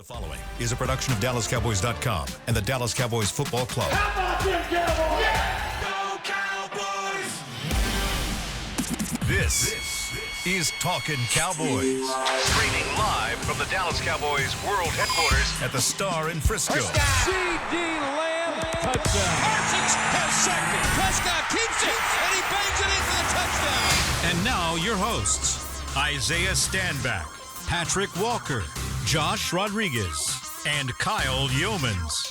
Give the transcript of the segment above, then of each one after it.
The following is a production of DallasCowboys.com and the Dallas Cowboys Football Club. How about them Cowboys? Yeah! Go Cowboys! This is Talkin Cowboys. Streaming live from the Dallas Cowboys World Headquarters at the Star in Frisco. C.D. Lamb, touchdown. Parsons has sacked it. Prescott keeps it, and he bangs it in for the touchdown. And now your hosts, Isaiah Stanback, Patrik Walker, Josh Rodriguez, and Kyle Youmans.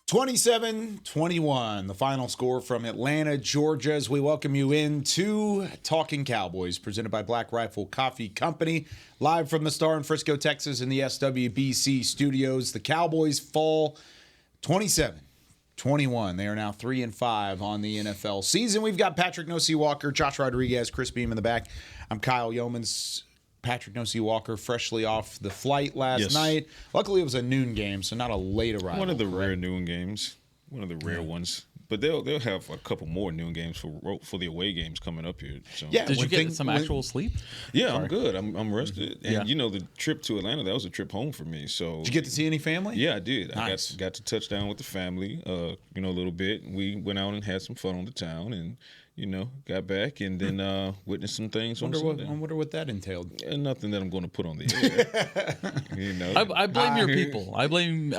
27-21, the final score from Atlanta, Georgia, as we welcome you into Talkin Cowboys, presented by Black Rifle Coffee Company, live from the Star in Frisco, Texas, in the SWBC studios. The Cowboys fall 27-21. They are now 3-5 on the NFL season. We've got Patrik Walker, Josh Rodriguez, Chris Beam in the back. I'm Kyle Youmans. Patrik Walker, freshly off the flight last night. Luckily, it was a noon game, so not a late arrival. One of the rare noon games. One of the rare ones. But they'll have a couple more noon games for the away games coming up here. So. Yeah, did you get some actual sleep? Yeah, I'm good. I'm rested. And you know, the trip to Atlanta, that was a trip home for me. So did you get to see any family? Yeah, I did. Nice. I got to touch down with the family, a little bit. We went out and had some fun on the town, and got back and then witnessed some things. I wonder what that entailed. Nothing that I'm going to put on the air. I blame your people. I blame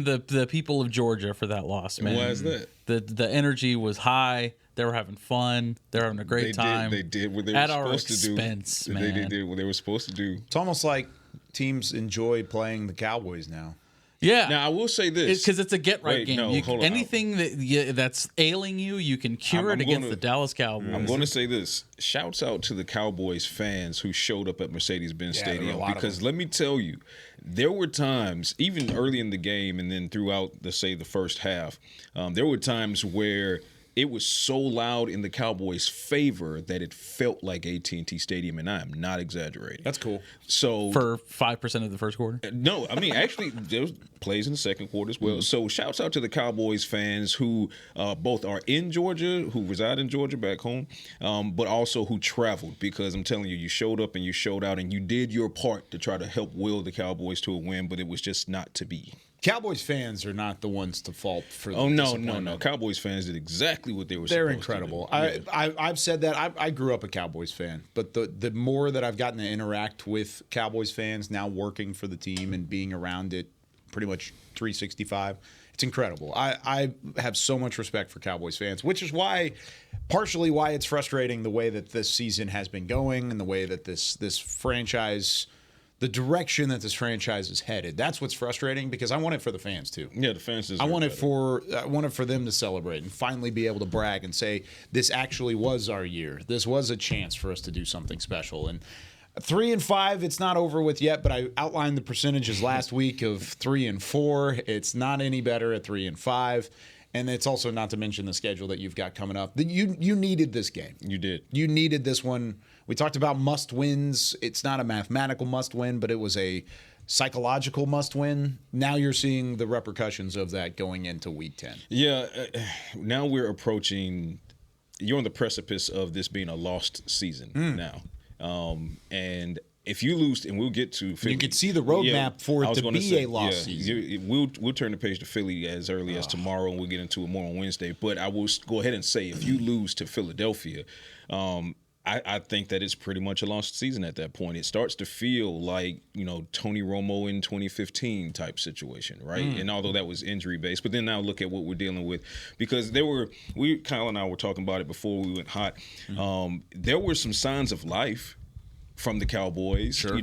the people of Georgia for that loss, man. Why is that? The energy was high. They were having fun. They were having a great time. They did what they were supposed to do. At our expense, man. They did what they were supposed to do. It's almost like teams enjoy playing the Cowboys now. Yeah. Now I will say this because it's a get-right game. Hold on. Anything that's ailing you, you can cure it against the Dallas Cowboys. I'm going to say this. Shouts out to the Cowboys fans who showed up at Mercedes-Benz Stadium, because let me tell you, there were times, even early in the game and then throughout, the first half, there were times where it was so loud in the Cowboys' favor that it felt like AT&T Stadium, and I am not exaggerating. That's cool. So for 5% of the first quarter? No, I mean, actually, there was plays in the second quarter as well. Mm-hmm. So shouts out to the Cowboys fans who both are in Georgia, who reside in Georgia back home, but also who traveled, because I'm telling you, you showed up and you showed out and you did your part to try to help will the Cowboys to a win, but it was just not to be. Cowboys fans are not the ones to fault for the no. Cowboys fans did exactly what they were supposed incredible. to do. I've said that. I grew up a Cowboys fan, but the more that I've gotten to interact with Cowboys fans, now working for the team and being around it pretty much 365, it's incredible. I have so much respect for Cowboys fans, which is partially why it's frustrating the way that this season has been going and the way that this franchise, the direction that this franchise is headed. That's what's frustrating, because I want it for the fans too. Yeah, the fans deserve I want it for them to celebrate and finally be able to brag and say, this actually was our year. This was a chance for us to do something special. And 3-5, it's not over with yet, but I outlined the percentages last week of 3-4. It's not any better at 3-5. And it's also not to mention the schedule that you've got coming up. You needed this game. You did. You needed this one. We talked about must-wins. It's not a mathematical must-win, but it was a psychological must-win. Now you're seeing the repercussions of that going into Week 10. Yeah, now we're approaching – you're on the precipice of this being a lost season now. And if you lose, and we'll get to Philly. You could see the roadmap for it to be a lost season. We'll turn the page to Philly as early as tomorrow, and we'll get into it more on Wednesday. But I will go ahead and say, if you lose to Philadelphia, I think that it's pretty much a lost season at that point. It starts to feel like, Tony Romo in 2015 type situation, right? And although that was injury-based, but then now look at what we're dealing with. Because Kyle and I were talking about it before we went hot. There were some signs of life from the Cowboys. Sure.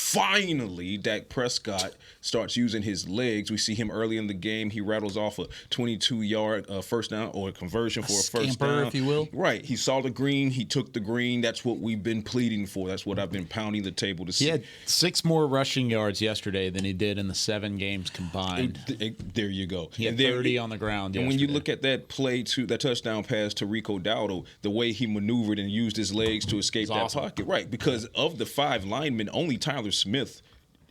Finally, Dak Prescott starts using his legs. We see him early in the game. He rattles off a 22-yard first down, or a conversion for a first down, if you will. Right. He saw the green. He took the green. That's what we've been pleading for. That's what I've been pounding the table to see. He had 6 more rushing yards yesterday than he did in the 7 games combined. There you go. He had 30 on the ground And yesterday. when you look at that play, that touchdown pass to Rico Dowdle, the way he maneuvered and used his legs to escape that pocket. Right. Because of the 5 linemen, only Tyler Smith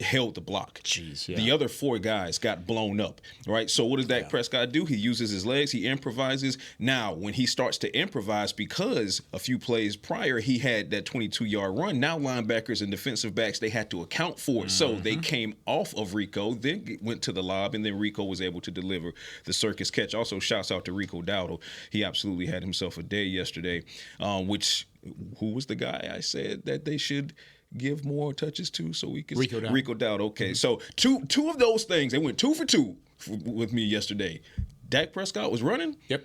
held the block. Jeez, yeah. The other 4 guys got blown up, right? So what does Dak Prescott do? He uses his legs. He improvises. Now, when he starts to improvise, because a few plays prior he had that 22-yard run, now linebackers and defensive backs, they had to account for it. So they came off of Rico, then went to the lob, and then Rico was able to deliver the circus catch. Also, shouts out to Rico Dowdle. He absolutely had himself a day yesterday, who was the guy I said that they should give more touches to so we could Rico Dowdle. Okay, so two of those things, they went 2 for 2 with me yesterday. Dak Prescott was running. Yep.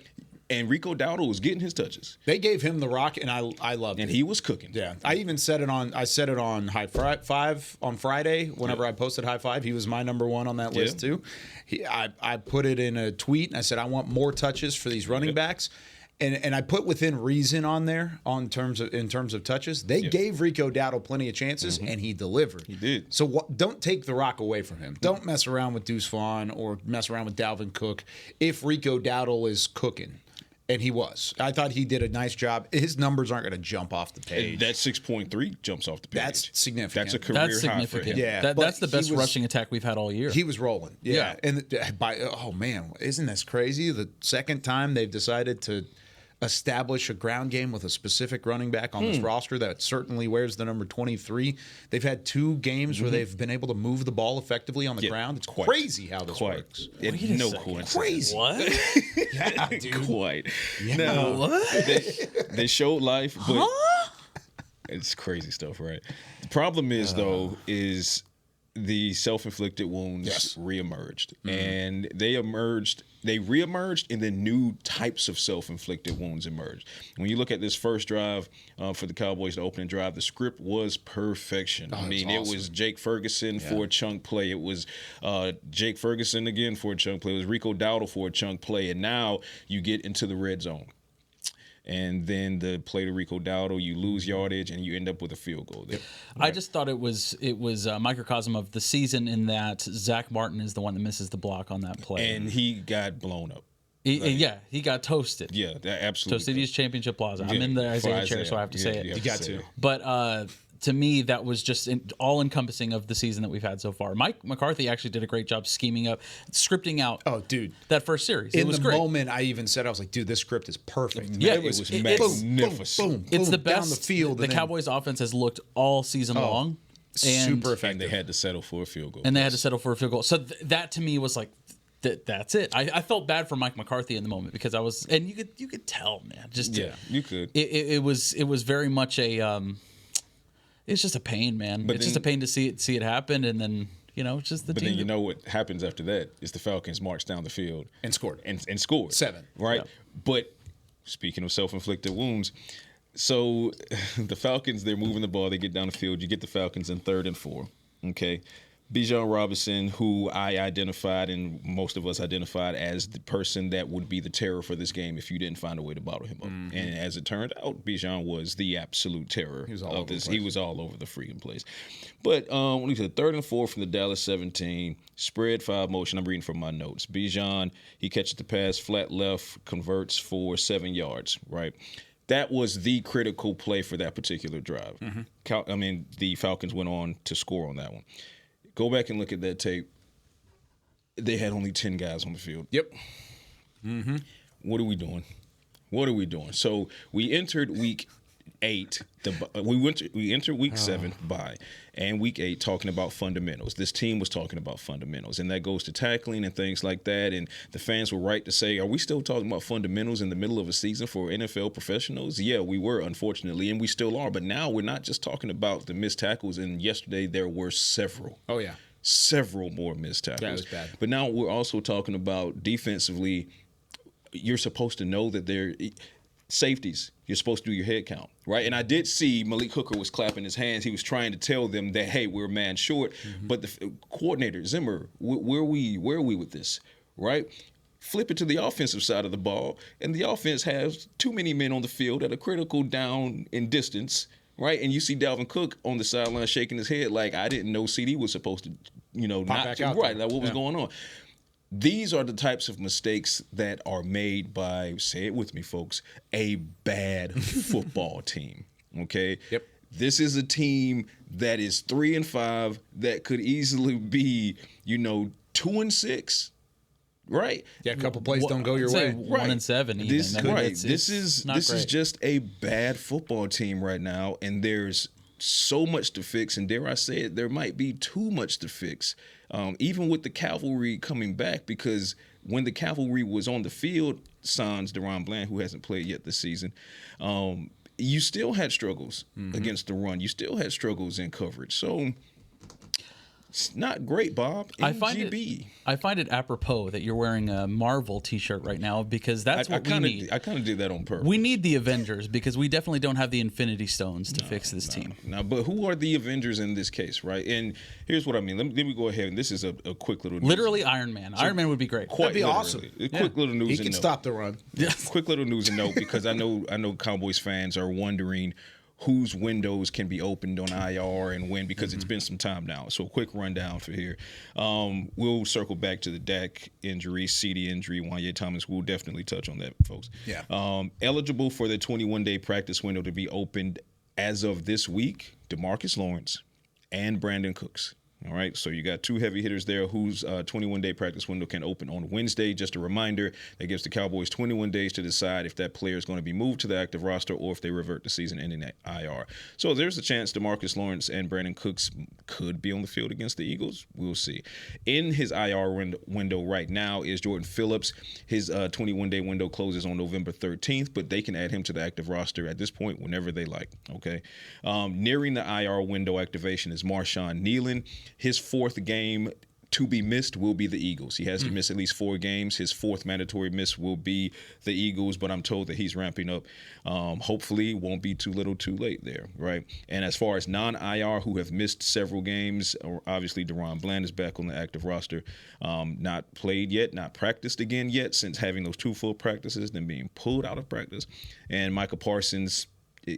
And Rico Dowdle was getting his touches. They gave him the rock, and I loved it. And he was cooking. Yeah, I even said it on High Five on Friday. Whenever I posted High Five, he was my number 1 on that list too. I put it in a tweet, and I said I want more touches for these running backs. And I put within reason on there in terms of touches. They gave Rico Dowdle plenty of chances, and he delivered. He did. So don't take the rock away from him. Don't mess around with Deuce Vaughn or mess around with Dalvin Cook if Rico Dowdle is cooking. And he was. I thought he did a nice job. His numbers aren't going to jump off the page. That 6.3 jumps off the page. That's significant. That's a career That's high for significant. him. Yeah, That's the but best he was- rushing attack we've had all year. He was rolling. Yeah. And oh man, isn't this crazy? The second time they've decided to establish a ground game with a specific running back on this roster that certainly wears the number 23. They've had 2 games where they've been able to move the ball effectively on the ground. It's crazy how this works. No coincidence. Crazy. What? Yeah, dude. Quite. Yeah. No, What? they showed life, but it's crazy stuff, right? The problem is, though, is the self-inflicted wounds reemerged. And they reemerged, and then new types of self-inflicted wounds emerged. When you look at this first drive for the Cowboys, the opening drive, the script was perfection. It was Jake Ferguson for a chunk play. It was Jake Ferguson again for a chunk play. It was Rico Dowdle for a chunk play. And now you get into the red zone. And then the play to Rico Dowdle, you lose yardage, and you end up with a field goal there. I just thought it was a microcosm of the season in that Zach Martin is the one that misses the block on that play. And he got blown up. He got toasted. Yeah, absolutely. Toasted his championship plaza. I'm in the Isaiah chair, so I have to say it. You got to. But to me, that was just all-encompassing of the season that we've had so far. Mike McCarthy actually did a great job scripting out that first series. In it was the great. moment, I even said, I was like, dude, this script is perfect. Yeah, it was magnificent. Boom, boom, It's the boom, best down the field. the Cowboys' offense has looked all season long. Super effective. And they had to settle for a field goal. And they had to settle for a field goal. So that to me was like, that's it. I felt bad for Mike McCarthy in the moment because I was, and you could tell, man. You could. It was very much a. It's just a pain, man. It's just a pain to see it happen, and then it's just the. But team then you know what happens after that is the Falcons marched down the field and scored and scored 7, right? Yeah. But speaking of self-inflicted wounds, so the Falcons, they're moving the ball, they get down the field. You get the Falcons in 3rd and 4. Okay. Bijan Robinson, who I identified and most of us identified as the person that would be the terror for this game if you didn't find a way to bottle him up. And as it turned out, Bijan was the absolute terror of this. He was all over the freaking place. But when we said 3rd and 4 from the Dallas 17, spread 5 motion. I'm reading from my notes. Bijan, he catches the pass, flat left, converts for 7 yards, right? That was the critical play for that particular drive. The Falcons went on to score on that one. Go back and look at that tape. They had only 10 guys on the field. Yep. What are we doing? So we entered week 8. We entered week 7 bye, and week 8 talking about fundamentals. This team was talking about fundamentals, and that goes to tackling and things like that. And the fans were right to say, "Are we still talking about fundamentals in the middle of a season for NFL professionals?" Yeah, we were, unfortunately, and we still are. But now we're not just talking about the missed tackles. And yesterday there were several. Oh yeah. Several more missed tackles. That was bad. But now we're also talking about defensively. You're supposed to know that they're safeties. You're supposed to do your head count, right? And I did see Malik Hooker was clapping his hands. He was trying to tell them that, hey, we're a man short. But the coordinator, Zimmer, where are we with this, right? Flip it to the offensive side of the ball, and the offense has too many men on the field at a critical down in distance, right? And you see Dalvin Cook on the sideline shaking his head like, I didn't know CD was supposed to, not back to, out right? there. Like what was going on? These are the types of mistakes that are made by, say it with me, folks, a bad football team. Okay? Yep. This is a team that is 3-5 that could easily be, 2-6. Right. Yeah, a couple plays don't go your way. 1-7 even. This is just a bad football team right now, and there's so much to fix, and dare I say it, there might be too much to fix. Even with the cavalry coming back, because when the cavalry was on the field, sans Deron Bland, who hasn't played yet this season, you still had struggles against the run. You still had struggles in coverage. So it's not great, Bob. I find it apropos that you're wearing a Marvel T-shirt right now, because that's what we need. I kind of did that on purpose. We need the Avengers, because we definitely don't have the Infinity Stones to fix this team. Now, but who are the Avengers in this case, right? And here's what I mean. Let me go ahead, and this is a quick little news. Literally Iron Man. Iron Man would be great. That'd be awesome. Quick little news. He can stop the run. Quick little news and note, because I know Cowboys fans are wondering whose windows can be opened on IR and when, because it's been some time now. So a quick rundown for here. We'll circle back to the Dak injury, CD injury, Wanye Thomas. We'll definitely touch on that, folks. Yeah. Eligible for the 21-day practice window to be opened as of this week, DeMarcus Lawrence and Brandon Cooks. All right, so you got two heavy hitters there whose 21-day practice window can open on Wednesday. Just a reminder, that gives the Cowboys 21 days to decide if that player is going to be moved to the active roster or if they revert to season-ending IR. So there's a chance DeMarcus Lawrence and Brandon Cooks could be on the field against the Eagles. We'll see. In his IR window right now is Jordan Phillips. His 21-day window closes on November 13th, but they can add him to the active roster at this point whenever they like, okay? Nearing the IR window activation is Marshawn Nealon. His fourth game to be missed will be the Eagles. He has to miss at least 4 games. His fourth mandatory miss will be the Eagles, but I'm told that he's ramping up. Hopefully, won't be too little too late there, right? And as far as non-IR who have missed several games, obviously Deron Bland is back on the active roster. Not played yet, not practiced again yet since having those 2 full practices, then being pulled out of practice. And Micah Parsons,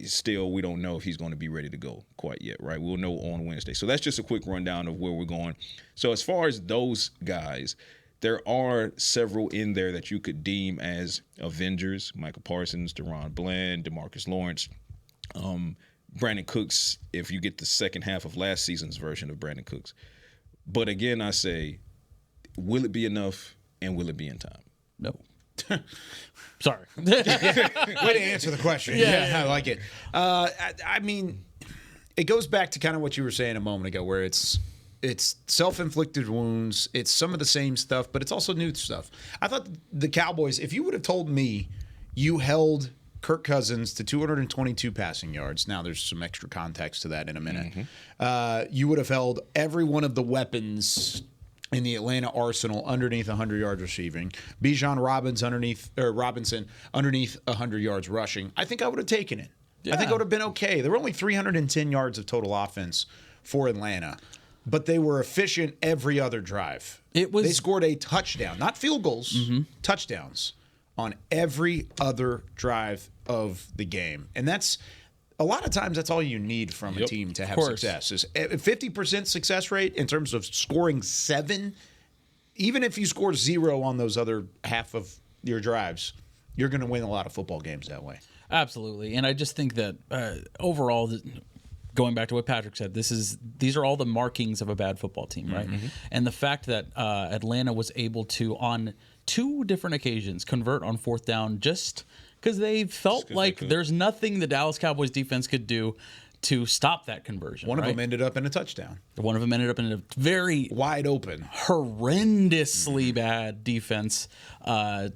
still, we don't know if he's going to be ready to go quite yet, right? We'll know on Wednesday. So that's just a quick rundown of where we're going. So as far as those guys, there are several in there that you could deem as Avengers: Micah Parsons, Deron Bland, DeMarcus Lawrence, Brandon Cooks, if you get the second half of last season's version of Brandon Cooks. But again, I say, will it be enough, and will it be in time? No. Sorry. Way to answer the question. Yeah, I like it. I mean, it goes back to kind of what you were saying a moment ago, where it's self-inflicted wounds. It's some of the same stuff, but it's also new stuff. I thought the Cowboys, if you would have told me you held Kirk Cousins to 222 passing yards, now there's some extra context to that in a minute, you would have held every one of the weapons in the Atlanta arsenal underneath 100 yards receiving, Bijan Robinson underneath 100 yards rushing, I think I would have taken it. Yeah. I think I would have been okay. There were only 310 yards of total offense for Atlanta, but they were efficient every other drive. They scored a touchdown, not field goals, touchdowns on every other drive of the game. And that's a lot of times that's all you need from a team to have success. Is a 50% success rate in terms of scoring 7. Even if you score 0 on those other half of your drives, you're going to win a lot of football games that way. Absolutely. And I just think that overall, going back to what Patrick said, these are all the markings of a bad football team, right? And the fact that Atlanta was able to, on 2 different occasions, convert on 4th down just because they felt like there's nothing the Dallas Cowboys defense could do to stop that conversion. One of them ended up in a touchdown. One of them ended up in a very wide open, horrendously bad defense that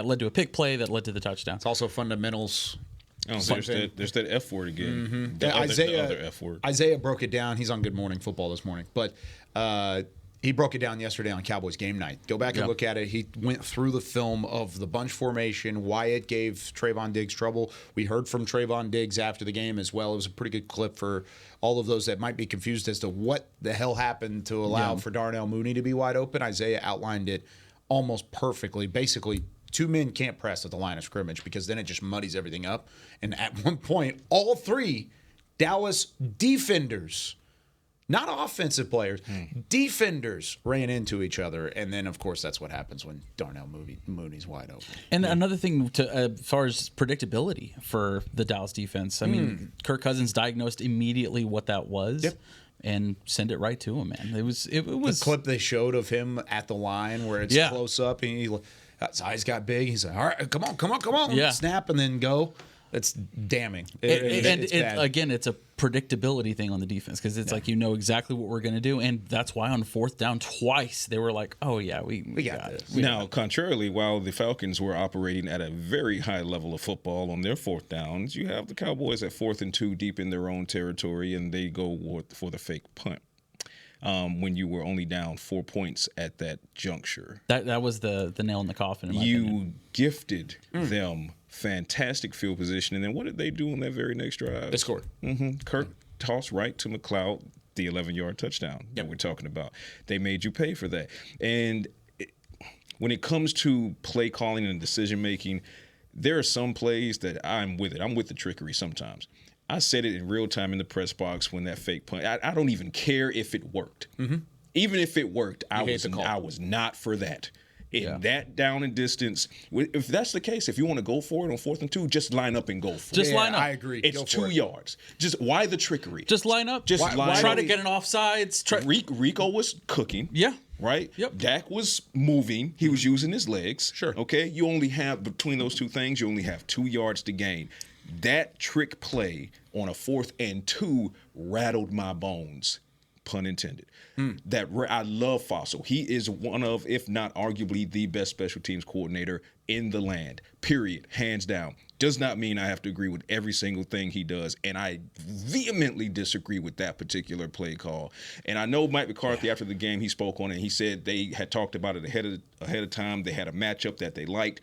led to a pick play that led to the touchdown. It's also fundamentals. Oh, there's that F word again. The other F word. Isaiah broke it down. He's on Good Morning Football this morning, but he broke it down yesterday on Cowboys Game Night. Go back and look at it. He went through the film of the bunch formation, why it gave Trayvon Diggs trouble. We heard from Trayvon Diggs after the game as well. It was a pretty good clip for all of those that might be confused as to what the hell happened to allow for Darnell Mooney to be wide open. Isaiah outlined it almost perfectly. Basically, 2 men can't press at the line of scrimmage because then it just muddies everything up. And at one point, all 3 Dallas defenders Not offensive players. Defenders ran into each other. And then, of course, that's what happens when Darnell Mooney's wide open. And another thing, as far as predictability for the Dallas defense, I mean, Kirk Cousins diagnosed immediately what that was. Yep. And send it right to him, man. It was the clip they showed of him at the line where it's close up and his eyes got big. He's like, all right, come on. Yeah. Snap and then go. It's damning. It's bad. Again, it's a predictability thing on the defense because it's like exactly what we're going to do. And that's why on 4th down twice, they were like, oh, yeah, we got this. Now, contrarily, while the Falcons were operating at a very high level of football on their 4th downs, you have the Cowboys at 4th and 2 deep in their own territory, and they go for the fake punt. When you were only down 4 points at that juncture. That was the nail in the coffin, in my you opinion. Gifted them fantastic field position, and then what did they do on that very next drive? They scored. Kirk tossed right to McLeod, the 11-yard touchdown that we're talking about. They made you pay for that. And when it comes to play calling and decision making, there are some plays that I'm with it. I'm with the trickery sometimes. I said it in real time in the press box when that fake punt. I don't even care if it worked. Even if it worked, I was not for that. In that down and distance, if that's the case, if you want to go for it on 4th and 2, just line up and go for it. Just line up. I agree. It's 2 yards. Just why the trickery? Just line up. Just line try up. to get an offsides. Rico was cooking. Yeah. Right? Yep. Dak was moving. He was using his legs. Sure. Okay? You only have, between those two things, you only have 2 yards to gain. That trick play on a 4th and 2 rattled my bones, pun intended. I love Fossil. He is one of, if not arguably, the best special teams coordinator in the land, period, hands down. Does not mean I have to agree with every single thing he does, and I vehemently disagree with that particular play call. And I know Mike McCarthy, after the game, he spoke on it, and he said they had talked about it ahead of time. They had a matchup that they liked.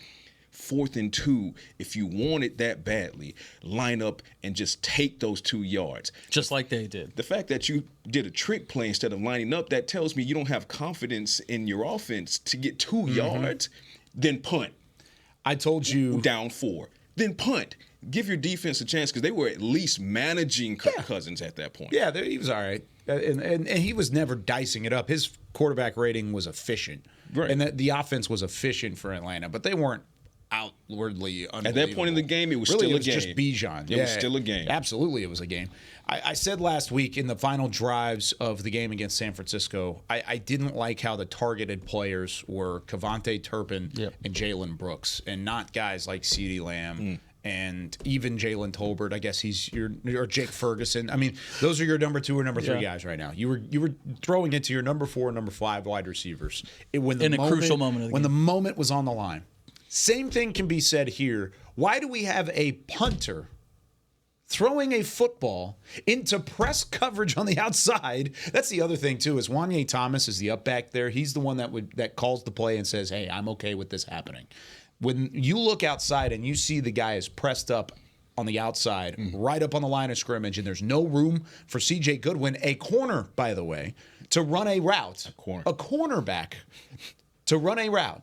4th and 2, if you want it that badly, line up and just take those 2 yards. Just like they did. The fact that you did a trick play instead of lining up, that tells me you don't have confidence in your offense to get 2 yards, then punt. I told you. Down 4. Then punt. Give your defense a chance because they were at least managing Kirk Cousins at that point. Yeah, he was all right. And he was never dicing it up. His quarterback rating was efficient. Right. And the offense was efficient for Atlanta, but they weren't outwardly unbelievable. At that point in the game, it was really, still it was a game. Just Bijan. It was still a game. Absolutely, it was a game. I said last week in the final drives of the game against San Francisco, I didn't like how the targeted players were Kevontae Turpin and Jalen Brooks, and not guys like CeeDee Lamb and even Jalen Tolbert. I guess he's or Jake Ferguson. I mean, those are your number 2 or number 3 guys right now. You were throwing it to your number 4 and number 5 wide receivers In a crucial moment of the when game. the moment was on the line. Same thing can be said here. Why do we have a punter throwing a football into press coverage on the outside? That's the other thing, too, is Wanye Thomas is the up back there. He's the one that calls the play and says, hey, I'm okay with this happening. When you look outside and you see the guy is pressed up on the outside, right up on the line of scrimmage, and there's no room for C.J. Goodwin, a corner, by the way, to run a route, a cornerback to run a route,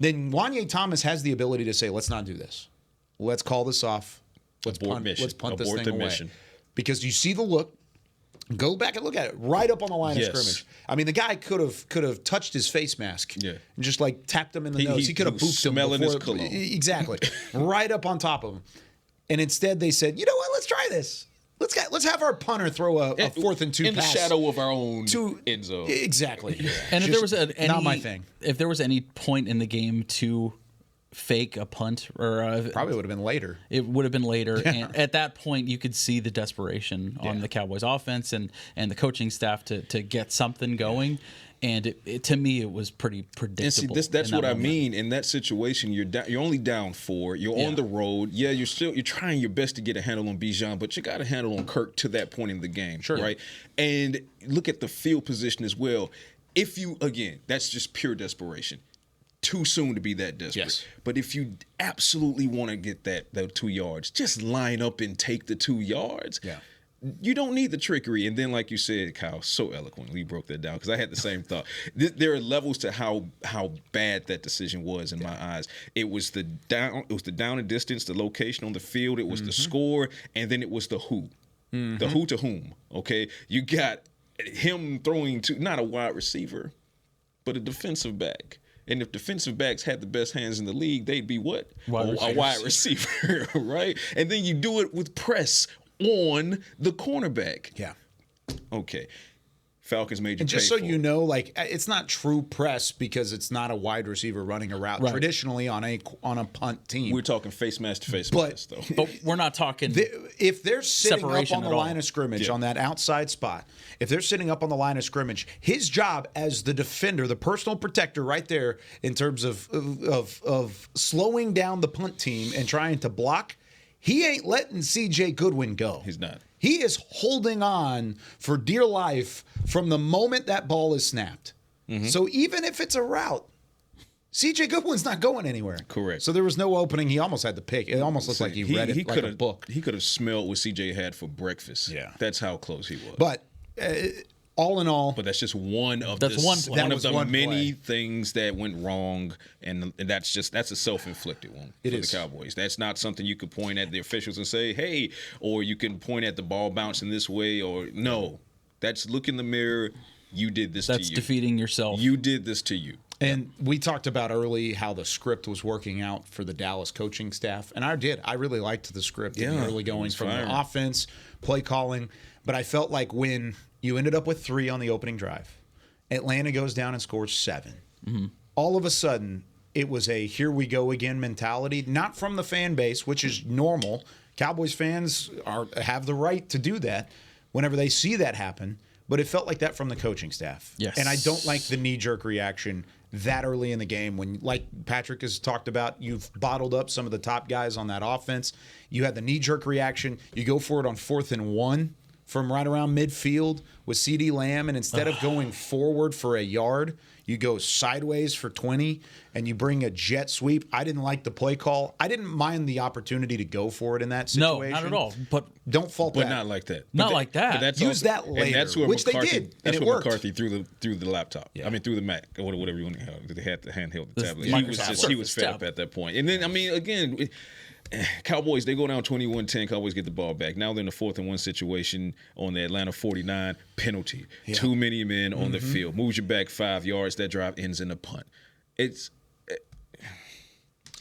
then Wanye Thomas has the ability to say, let's not do this. Let's call this off. Let's punt this thing away. Because you see the look. Go back and look at it. Right up on the line of scrimmage. I mean, the guy could have touched his face mask and just like tapped him in the nose. He could have booped him smelling his before. cologne. Exactly. Right up on top of him. And instead they said, you know what? Let's try this. Let's have our punter throw a 4th and 2 in pass the shadow of our own end zone. Exactly. And if there was not my thing. If there was any point in the game to fake a punt, or probably would have been later. It would have been later, and at that point, you could see the desperation on the Cowboys' offense and the coaching staff to get something going. And to me, it was pretty predictable. And see, that's what I mean. In that situation, you're only down 4. You're on the road. Yeah, you're trying your best to get a handle on Bijan, but you got a handle on Kirk to that point in the game, right? And look at the field position as well. That's just pure desperation. Too soon to be that desperate. Yes. But if you absolutely want to get that 2 yards, just line up and take the 2 yards. Yeah. You don't need the trickery. And then, like you said, Kyle, so eloquently broke that down because I had the same thought. There are levels to how bad that decision was in my eyes. It was the down and distance, the location on the field. It was the score, and then it was the who. The who to whom. Okay, you got him throwing to not a wide receiver, but a defensive back. And if defensive backs had the best hands in the league, they'd be what? A wide receiver, right? And then you do it with press on the cornerback. Yeah. Okay. Falcons made you and just pay so for you it. know, like it's not true press because it's not a wide receiver running a route traditionally on a punt team. We're talking face mask to face mask, though. But we're not talking. If they're sitting up separation on the at all. line of scrimmage on that outside spot, if they're sitting up on the line of scrimmage, his job as the defender, the personal protector, right there, in terms of slowing down the punt team and trying to block, he ain't letting C.J. Goodwin go. He's not. He is holding on for dear life from the moment that ball is snapped. So even if it's a route, C.J. Goodwin's not going anywhere. Correct. So there was no opening. He almost had to pick. It almost looked like he read it like a book. He could have smelled what C.J. had for breakfast. Yeah. That's how close he was. But all in all, But that's just one of That's one play. one That of was the one many play. things that went wrong, and that's a self-inflicted one It for is. the Cowboys. That's not something you could point at the officials and say, "Hey," or you can point at the ball bouncing this way, or no. That's look in the mirror. You did this to you. That's defeating yourself. You did this to you. and we talked about early how the script was working out for the Dallas coaching staff. And I did. I really liked the script in the early it going was from fire. the offense, play calling. But I felt like when you ended up with 3 on the opening drive, Atlanta goes down and scores 7. All of a sudden, it was a here we go again mentality, not from the fan base, which is normal. Cowboys fans have the right to do that whenever they see that happen. But it felt like that from the coaching staff. Yes. And I don't like the knee-jerk reaction that early in the game when, like Patrick has talked about, you've bottled up some of the top guys on that offense. You had the knee-jerk reaction. You go for it on 4th and 1 from right around midfield with CeeDee Lamb, and instead of going forward for a yard, you go sideways for 20, and you bring a jet sweep. I didn't like the play call. I didn't mind the opportunity to go for it in that no, situation. not at all. But Don't fault But that. not like that. Not But like that. But that's Use that later, and that's where which they McCarthy, did, and That's it where worked. McCarthy threw the laptop. Yeah. I mean, through the Mac or whatever you want to call it. They had the handheld The tablet. Microsoft He was fed tab. up at that point. And then, I mean, again, Cowboys, they go down 21-10. Cowboys get the ball back. Now they're in the 4th and 1 situation on the Atlanta 49 penalty. Too many men on the field. Moves you back 5 yards. That drive ends in a punt. It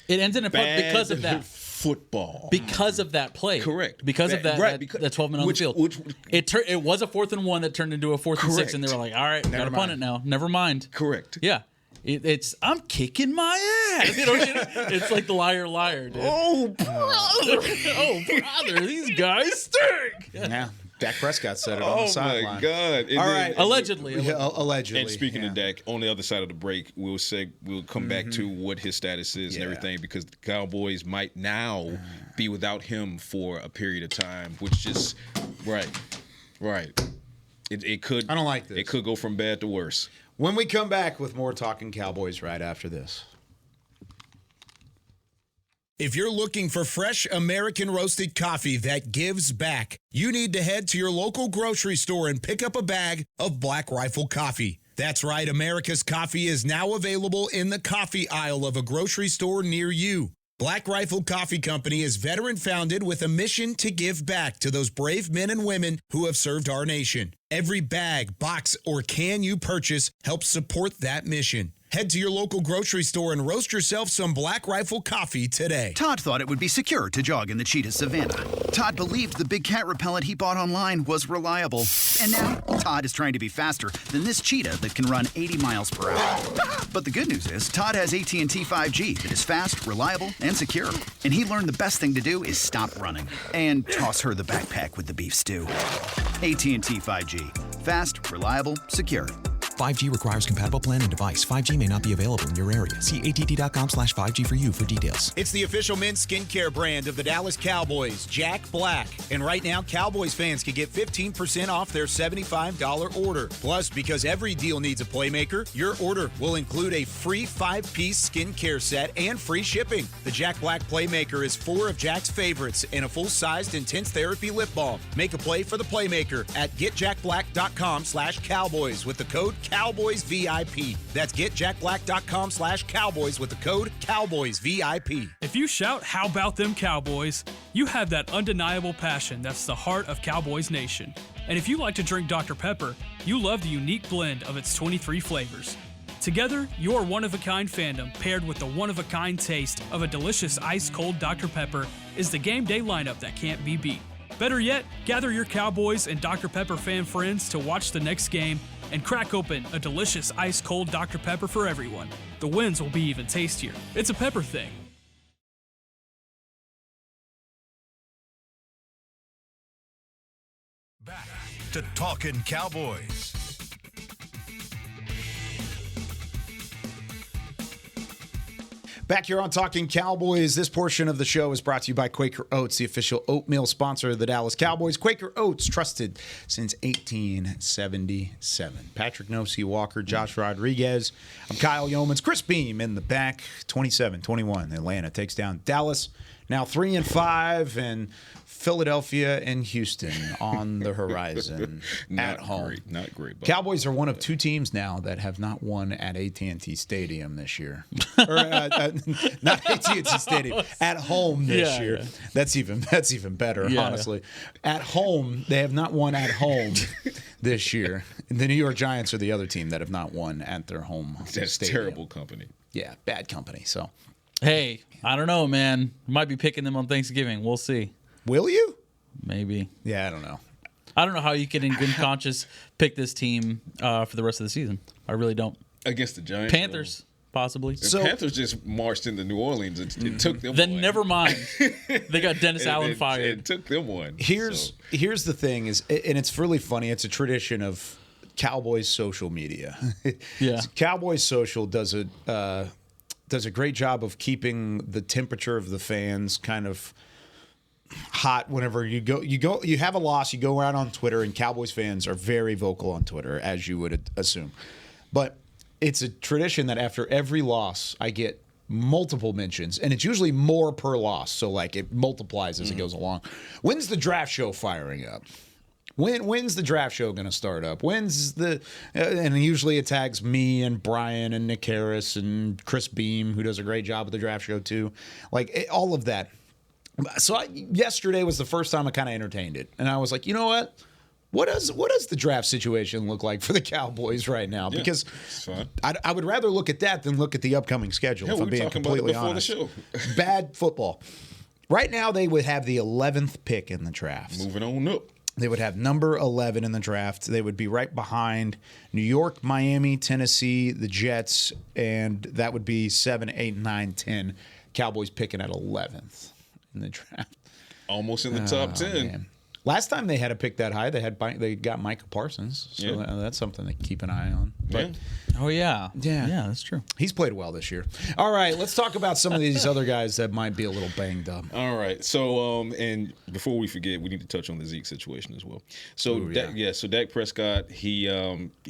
ends in a punt because of that. Football. Because of that play. Correct. Because of that, Right, that 12 men on the field. It was a 4th and 1 that turned into a 4th and 6, and they were like, all right, gotta punt it now. Never mind. Correct. Yeah. It's I'm kicking my ass. You know, it's like the liar, dude. Oh, brother, these guys stink. Yeah. Dak Prescott said it on the oh sideline. my God. And All then- right. Allegedly. Yeah, allegedly. And speaking yeah. of Dak, on the other side of the break, we'll come back to what his status is and Yeah. everything, because the Cowboys might now be without him for a period of time, which just right. It could. I don't like this. It could go from bad to worse. When we come back with more Talkin' Cowboys right after this. If you're looking for fresh American roasted coffee that gives back, you need to head to your local grocery store and pick up a bag of Black Rifle coffee. That's right, America's coffee is now available in the coffee aisle of a grocery store near you. Black Rifle Coffee Company is veteran-founded with a mission to give back to those brave men and women who have served our nation. Every bag, box, or can you purchase helps support that mission. Head to your local grocery store and roast yourself some Black Rifle coffee today. Todd thought it would be secure to jog in the cheetah savanna. Todd believed the big cat repellent he bought online was reliable. And now, Todd is trying to be faster than this cheetah that can run 80 miles per hour. But the good news is, Todd has AT&T 5G that is fast, reliable, and secure. And he learned the best thing to do is stop running and toss her the backpack with the beef stew. AT&T 5G. Fast, reliable, secure. 5G requires compatible plan and device. 5G may not be available in your area. See att.com/5G for you for details. It's the official men's skincare brand of the Dallas Cowboys, Jack Black. And right now, Cowboys fans can get 15% off their $75 order. Plus, because every deal needs a playmaker, your order will include a free 5-piece skincare set and free shipping. The Jack Black Playmaker is 4 of Jack's favorites and a full-sized intense therapy lip balm. Make a play for the Playmaker at getjackblack.com/Cowboys with the code CowboysVIP. That's getjackblack.com/Cowboys with the code CowboysVIP. If you shout, "How about them Cowboys?" you have that undeniable passion that's the heart of Cowboys Nation. And if you like to drink Dr. Pepper, you love the unique blend of its 23 flavors. Together, your one-of-a-kind fandom paired with the one-of-a-kind taste of a delicious ice-cold Dr. Pepper is the game day lineup that can't be beat. Better yet, gather your Cowboys and Dr. Pepper fan friends to watch the next game and crack open a delicious ice-cold Dr. Pepper for everyone. The wins will be even tastier. It's a pepper thing. Back to Talkin' Cowboys. Back here on Talking Cowboys, this portion of the show is brought to you by Quaker Oats, the official oatmeal sponsor of the Dallas Cowboys. Quaker Oats, trusted since 1877. Patrik Walker Josh Rodriguez. I'm Kyle Youmans. Chris Beam in the back, 27-21. Atlanta takes down Dallas. Now 3-5, and Philadelphia and Houston on the horizon at home. Not great. Cowboys are one of two teams now that have not won at AT&T Stadium this year. Or not AT&T Stadium, at home this year. Yeah. That's even better, honestly. Yeah. At home, they have not won at home this year. The New York Giants are the other team that have not won at their home That's stadium. Terrible company. Yeah, bad company. So, hey, I don't know, man. Might be picking them on Thanksgiving. We'll see. Will you? Maybe. Yeah, I don't know. I don't know how you can, in good conscience, pick this team for the rest of the season. I really don't. Against the Giants? Panthers, possibly. The Panthers just marched into New Orleans. It took them Then one. never mind. They got Dennis Allen fired. It took them one. Here's the thing is, and it's really funny. It's a tradition of Cowboys social media. Yeah. Cowboys social does a great job of keeping the temperature of the fans kind of hot whenever you have a loss, you go around on Twitter, and Cowboys fans are very vocal on Twitter, as you would assume. But it's a tradition that after every loss, I get multiple mentions, and it's usually more per loss, so like it multiplies as it goes along. When's the draft show firing up? When's the draft show going to start up? When's the and usually it tags me and Brian and Nick Harris and Chris Beam, who does a great job with the draft show too, all of that. So yesterday was the first time I kind of entertained it, and I was like, you know what? What does the draft situation look like for the Cowboys right now? Yeah, because I would rather look at that than look at the upcoming schedule. If I'm being completely honest, bad football. Right now, they would have the 11th pick in the draft. Moving on up. They would have number 11 in the draft. They would be right behind New York, Miami, Tennessee, the Jets, and that would be 7, 8, 9, 10. Cowboys picking at 11th. In the draft, almost in the top 10. Man. Last time they had a pick that high, they got Micah Parsons, so that's something to keep an eye on. But, yeah, that's true. He's played well this year. All right, let's talk about some of these other guys that might be a little banged up. All right, so and before we forget, we need to touch on the Zeke situation as well. So so Dak Prescott, he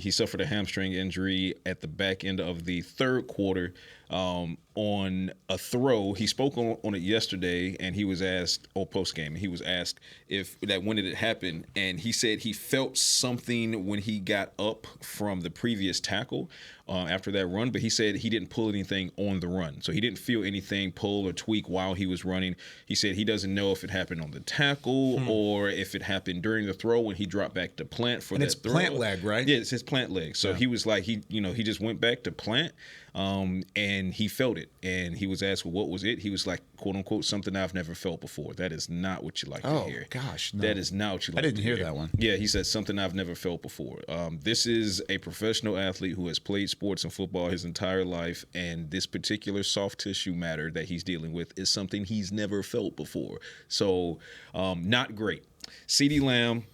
suffered a hamstring injury at the back end of the third quarter. On a throw, he spoke on it yesterday, and he was asked, post game, he was asked when did it happen, and he said he felt something when he got up from the previous tackle after that run, but he said he didn't pull anything on the run, so he didn't feel anything pull or tweak while he was running. He said he doesn't know if it happened on the tackle or if it happened during the throw when he dropped back to plant for that throw. Plant leg, right? Yeah, it's his plant leg. So he was like he just went back to plant. And he felt it, and he was asked, well, what was it? He was like, quote unquote, something I've never felt before. That is not what you like to hear. Oh, gosh. No. That is not what you like to hear. I didn't hear that one. Yeah, he said something I've never felt before. This is a professional athlete who has played sports and football his entire life, and this particular soft tissue matter that he's dealing with is something he's never felt before. So, not great. CeeDee Lamb,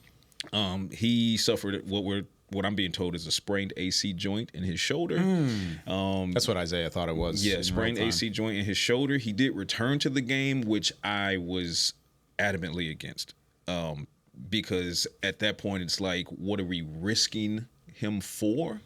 he suffered what I'm being told is a sprained AC joint in his shoulder. That's what Isaiah thought it was. Yeah, sprained AC joint in his shoulder. He did return to the game, which I was adamantly against. Because at that point, it's like, what are we risking him for?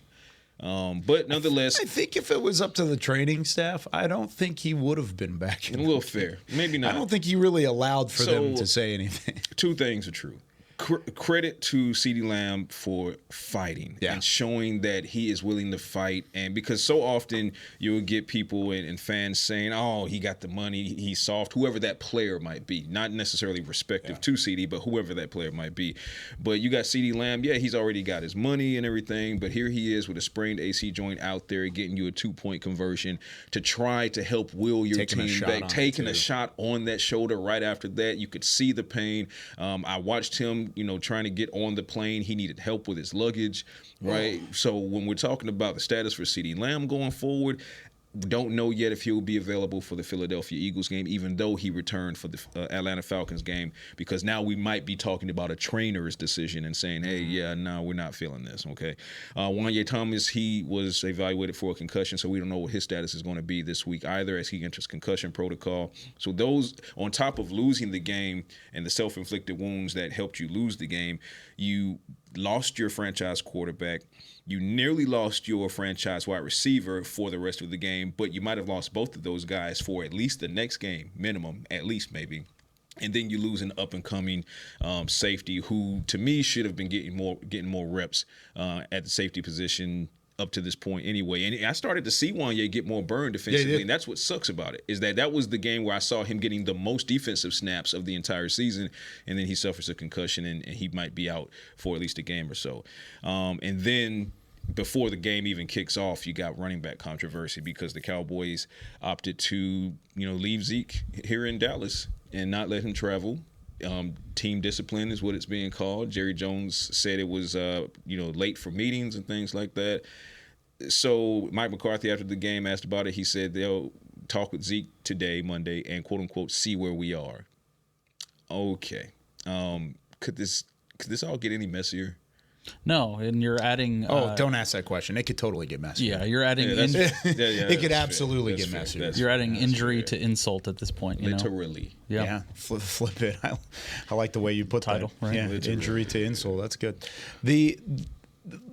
But nonetheless, I think if it was up to the training staff, I don't think he would have been back. A little fair. Maybe not. I don't think he really allowed for them to say anything. Two things are true. credit to CeeDee Lamb for fighting and showing that he is willing to fight. And because so often you'll get people and fans saying, oh, he got the money, he's soft, whoever that player might be. Not necessarily respective to CeeDee, but whoever that player might be. But you got CeeDee Lamb, he's already got his money and everything, but here he is with a sprained AC joint out there getting you a 2-point conversion to try to help will your team back. Taking a shot on that shoulder right after that. You could see the pain. I watched him, trying to get on the plane. He needed help with his luggage, right? So when we're talking about the status for CeeDee Lamb going forward, don't know yet if he'll be available for the Philadelphia Eagles game, even though he returned for the Atlanta Falcons game, because now we might be talking about a trainer's decision and saying, hey, no, we're not feeling this, okay? Wanye Thomas, he was evaluated for a concussion, so we don't know what his status is going to be this week either as he enters concussion protocol. So those, on top of losing the game and the self-inflicted wounds that helped you lose the game, you lost your franchise quarterback. You nearly lost your franchise wide receiver for the rest of the game, but you might have lost both of those guys for at least the next game, minimum, at least maybe. And then you lose an up-and-coming safety who, to me, should have been getting more reps at the safety position up to this point anyway. And I started to see Wanye get more burned defensively, and that's what sucks about it, is that was the game where I saw him getting the most defensive snaps of the entire season, and then he suffers a concussion, and he might be out for at least a game or so. And then before the game even kicks off, you got running back controversy because the Cowboys opted to, leave Zeke here in Dallas and not let him travel. Team discipline is what it's being called. Jerry Jones said it was, late for meetings and things like that. So Mike McCarthy, after the game, asked about it. He said they'll talk with Zeke today, Monday, and quote unquote see where we are. Okay, could this all get any messier? No, and you're adding. Don't ask that question. It could totally get messy. Yeah, you're adding. It could absolutely get messy. You're adding injury to insult at this point. Literally. Yeah. Flip it. I like the way you put title. That. Right? Yeah, injury to insult. That's good.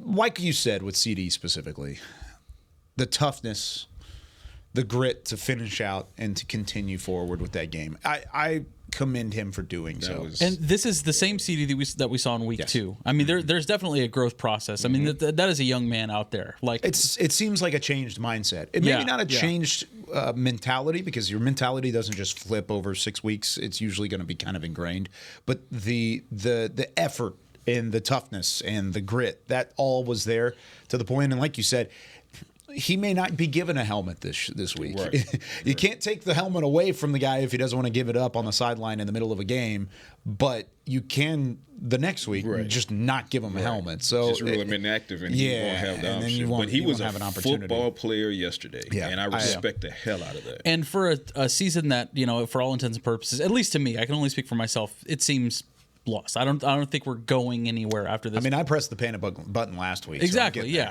Like you said with CD specifically, the toughness, the grit to finish out and to continue forward with that game. I commend him for doing so. And this is the same CD that we saw in week 2. I mean, there's definitely a growth process. I mean, that is a young man out there. Like it seems like a changed mindset. It maybe not a changed mentality, because your mentality doesn't just flip over 6 weeks. It's usually going to be kind of ingrained. But the effort and the toughness and the grit, that all was there to the point. And like you said, he may not be given a helmet this week. Right. You can't take the helmet away from the guy if he doesn't want to give it up on the sideline in the middle of a game, but you can the next week just not give him a helmet. So just rule him inactive, and he won't have the option. But he was a football player yesterday, and I respect the hell out of that. And for a season that, for all intents and purposes, at least to me, I can only speak for myself, it seems lost. I don't think we're going anywhere after this. I mean, I pressed the panic button last week. Exactly. So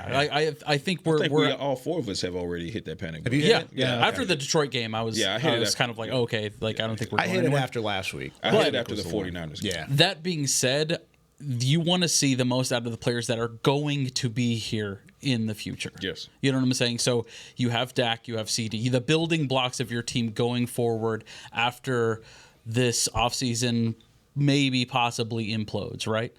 I think we're all four of us have already hit that panic button. Yeah. After the Detroit game, I was kind of like, okay, like I don't think we're going hit anywhere. it after last week. I hit it after the 49ers game. Yeah. That being said, you want to see the most out of the players that are going to be here in the future. Yes. You know what I'm saying? So you have Dak, you have CD, the building blocks of your team going forward after this offseason maybe possibly implodes, right?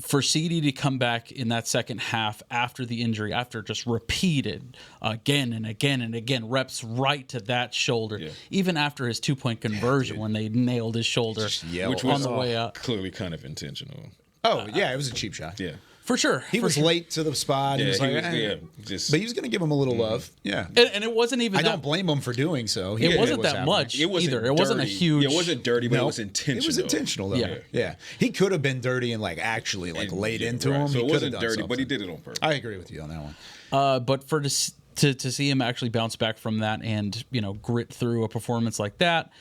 For CD to come back in that second half after the injury, after just repeated again and again and again reps right to that shoulder, even after his 2-point conversion when they nailed his shoulder, which was on the way up. Clearly kind of intentional. Oh, yeah, it was a cheap shot. Yeah. For sure. He was late to the spot. Yeah, but he was going to give him a little love. Yeah. And it wasn't even I don't blame him for doing so. It wasn't that much either. It wasn't a huge... It wasn't dirty, but it was intentional. It was intentional, though. Yeah. He could have been dirty and actually laid into him. So it wasn't dirty, but he did it on purpose. I agree with you on that one. But to see him actually bounce back from that and, grit through a performance like that,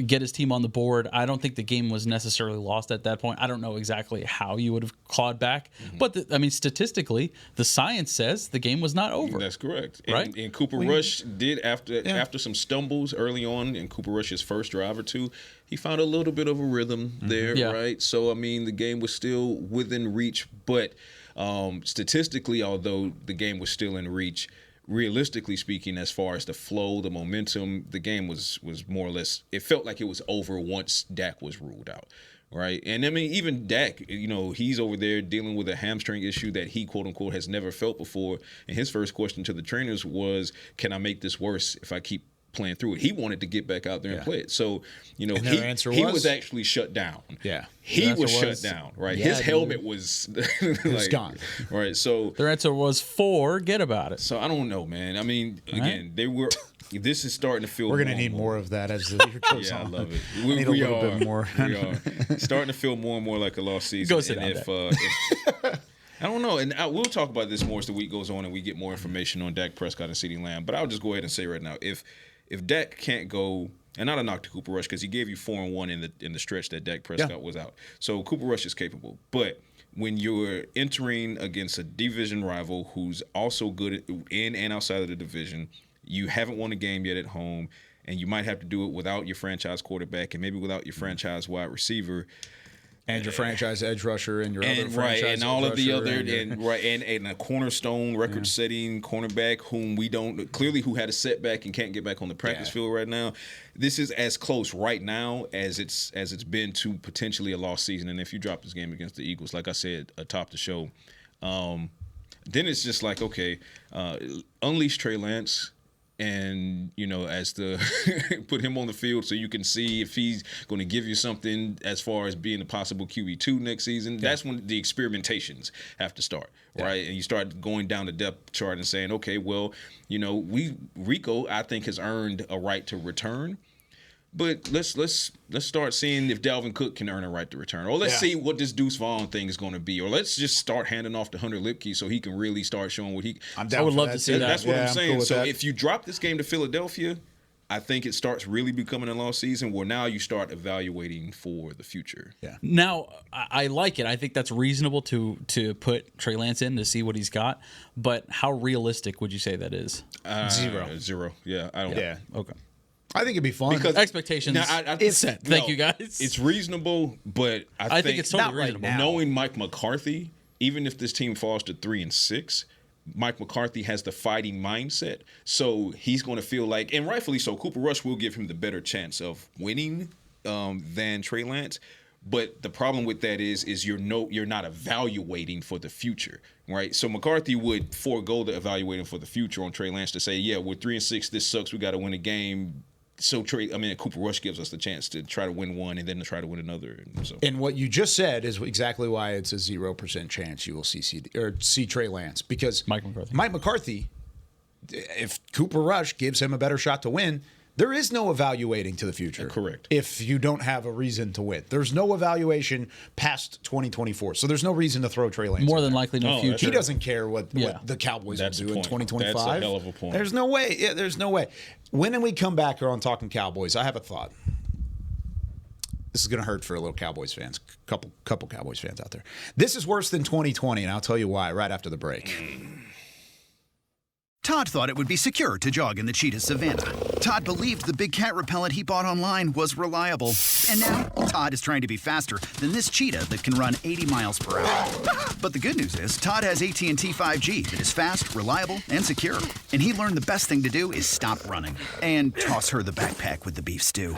get his team on the board. I don't think the game was necessarily lost at that point. I don't know exactly how you would have clawed back. But, statistically, the science says the game was not over. That's correct. Right? And Cooper Rush did, after some stumbles early on in Cooper Rush's first drive or two, he found a little bit of a rhythm there, right? So, the game was still within reach. But statistically, although the game was still in reach, realistically speaking, as far as the flow, the momentum, the game was more or less, it felt like it was over once Dak was ruled out, right? And I mean, even Dak, he's over there dealing with a hamstring issue that he, quote unquote, has never felt before. And his first question to the trainers was, can I make this worse if I keep playing through it? He wanted to get back out there and play it. So, he was actually shut down. Yeah. He was shut down, right? Yeah, his helmet was it's gone. Right. So their answer was forget about it. So I don't know, man. I mean, again, this is starting to feel. We're gonna need more of that as the year goes on. I love it. We need a little bit more. We are starting to feel more and more like a lost season. Go sit down, if I don't know, and we'll talk about this more as the week goes on and we get more information on Dak Prescott and CeeDee Lamb. But I'll just go ahead and say right now, if Dak can't go, and not a knock to Cooper Rush because he gave you 4-1 in the stretch that Dak Prescott was out, so Cooper Rush is capable. But when you're entering against a division rival who's also good in and outside of the division, you haven't won a game yet at home, and you might have to do it without your franchise quarterback and maybe without your franchise wide receiver. And your franchise edge rusher and your other franchise and all of the other and a cornerstone record-setting cornerback who had a setback and can't get back on the practice field right now. This is as close right now as it's been to potentially a lost season. And if you drop this game against the Eagles, like I said atop the show, then it's just like, okay, unleash Trey Lance. And as the put him on the field so you can see if he's going to give you something as far as being a possible QB2 next season. That's when the experimentations have to start, right? And you start going down the depth chart and saying, okay, well, Rico I think has earned a right to return. But let's start seeing if Dalvin Cook can earn a right to return, or let's see what this Deuce Vaughn thing is going to be, or let's just start handing off to Hunter Lipke so he can really start showing what he. I would love to see that. That's what I'm saying. Cool so if you drop this game to Philadelphia, I think it starts really becoming a lost season where now you start evaluating for the future. Yeah. Now I like it. I think that's reasonable to put Trey Lance in to see what he's got. But how realistic would you say that is? Zero. Yeah. I don't. Yeah. Okay. I think it'd be fun. Because expectations is set. Thank you, guys. It's reasonable, but I think it's totally reasonable. Right now. Knowing Mike McCarthy, even if this team falls to 3-6, Mike McCarthy has the fighting mindset. So he's going to feel like, and rightfully so, Cooper Rush will give him the better chance of winning than Trey Lance. But the problem with that is you're not evaluating for the future, right? So McCarthy would forego the evaluating for the future on Trey Lance to say, yeah, we're 3-6, this sucks, we got to win a game. So Cooper Rush gives us the chance to try to win one and then to try to win another. And what you just said is exactly why it's a 0% chance you will see Trey Lance, because Mike McCarthy, if Cooper Rush gives him a better shot to win, there is no evaluating to the future. Correct. If you don't have a reason to win, there's no evaluation past 2024. So there's no reason to throw Trey Lance. More than likely, no future. He doesn't care what the Cowboys will do in 2025. That's a hell of a point. There's no way. Yeah, there's no way. When we come back here on Talkin Cowboys, I have a thought. This is going to hurt for a little Cowboys fans, couple Cowboys fans out there. This is worse than 2020, and I'll tell you why right after the break. Todd thought it would be secure to jog in the cheetah savanna. Todd believed the big cat repellent he bought online was reliable. And now, Todd is trying to be faster than this cheetah that can run 80 miles per hour. But the good news is, Todd has AT&T 5G that is fast, reliable, and secure. And he learned the best thing to do is stop running and toss her the backpack with the beef stew.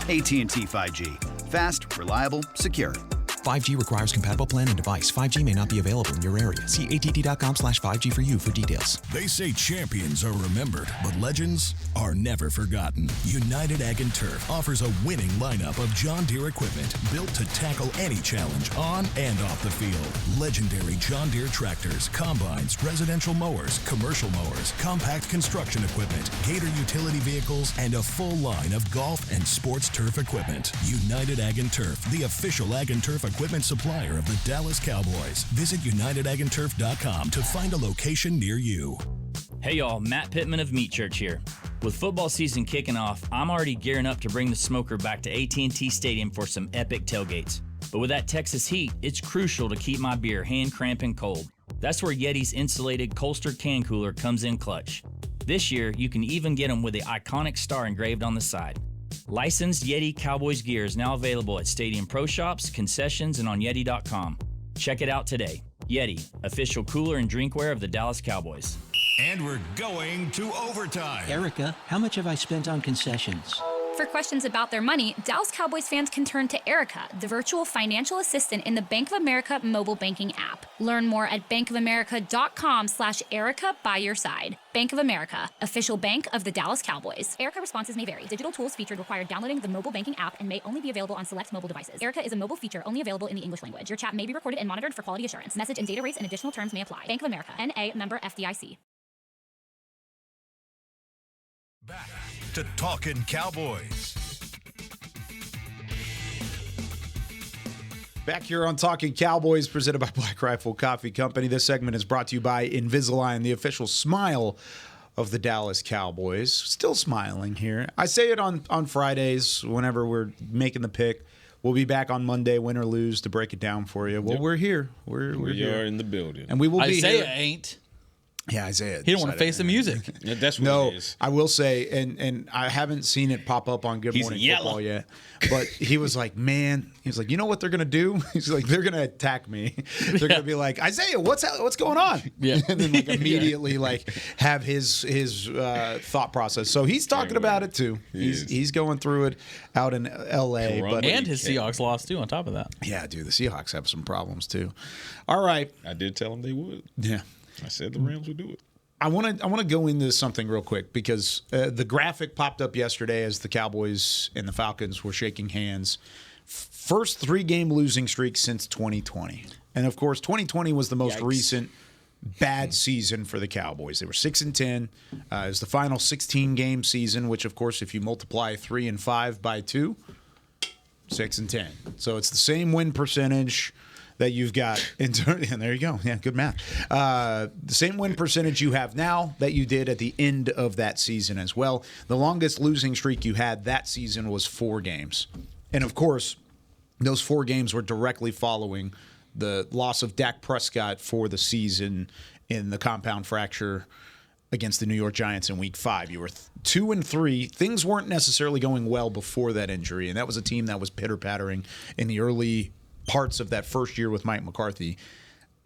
AT&T 5G. Fast, reliable, secure. 5G requires compatible plan and device. 5G may not be available in your area. See att.com/5G for you for details. They say champions are remembered, but legends are never forgotten. United Ag and Turf offers a winning lineup of John Deere equipment built to tackle any challenge on and off the field. Legendary John Deere tractors, combines, residential mowers, commercial mowers, compact construction equipment, Gator utility vehicles, and a full line of golf and sports turf equipment. United Ag and Turf, the official Ag and Turf equipment supplier of the Dallas Cowboys. Visit UnitedAgAndTurf.com to find a location near you. Hey y'all, Matt Pittman of Meat Church here. With football season kicking off, I'm already gearing up to bring the smoker back to AT&T Stadium for some epic tailgates. But with that Texas heat, it's crucial to keep my beer hand cramping cold. That's where Yeti's insulated Colster can cooler comes in clutch. This year, you can even get them with the iconic star engraved on the side. Licensed Yeti Cowboys gear is now available at Stadium Pro Shops, concessions, and on Yeti.com. Check it out today. Yeti, official cooler and drinkware of the Dallas Cowboys. And we're going to overtime. Erica, how much have I spent on concessions? for questions about their money, Dallas Cowboys fans can turn to Erica, the virtual financial assistant in the Bank of America mobile banking app. Learn more at bankofamerica.com/Erica by your side. Bank of America, official bank of the Dallas Cowboys. Erica responses may vary. Digital tools featured require downloading the mobile banking app and may only be available on select mobile devices. Erica is a mobile feature only available in the English language. Your chat may be recorded and monitored for quality assurance. Message and data rates and additional terms may apply. Bank of America, N.A., member FDIC. Back to Talkin Cowboys. Back here on Talking Cowboys, presented by Black Rifle Coffee Company. This segment is brought to you by Invisalign, the official smile of the Dallas Cowboys. Still smiling here. I say it on Fridays whenever we're making the pick. We'll be back on Monday, win or lose, to break it down for you. Well, we're here. We're here. Are in the building. And we will be Isaiah here. ain't. Yeah, Isaiah. He don't want to face the music. Yeah, that's what it is. I will say, and I haven't seen it pop up on Good Morning Football yet, but he was like, you know what they're going to do? He's like, they're going to attack me. They're going to be like, Isaiah, what's going on? Yeah. And then like immediately like have his thought process. So he's talking about it too. He's going through it out in L.A. And his Seahawks lost too on top of that. Yeah, dude, the Seahawks have some problems too. All right. I did tell him they would. Yeah. I said the Rams would do it. I want to go into something real quick because the graphic popped up yesterday as the Cowboys and the Falcons were shaking hands. First 3-game losing streak since 2020. And, of course, 2020 was the most recent bad season for the Cowboys. They were 6-10. It was the final 16-game season, which, of course, if you multiply 3 and 5 by 2, 6-10. So it's the same win percentage that you've got, and there you go. Yeah, good math. The same win percentage you have now that you did at the end of that season as well. The longest losing streak you had that season was 4 games. And, of course, those 4 games were directly following the loss of Dak Prescott for the season in the compound fracture against the New York Giants in Week 5. You were 2-3. Things weren't necessarily going well before that injury, and that was a team that was pitter-pattering in the early parts of that first year with Mike McCarthy.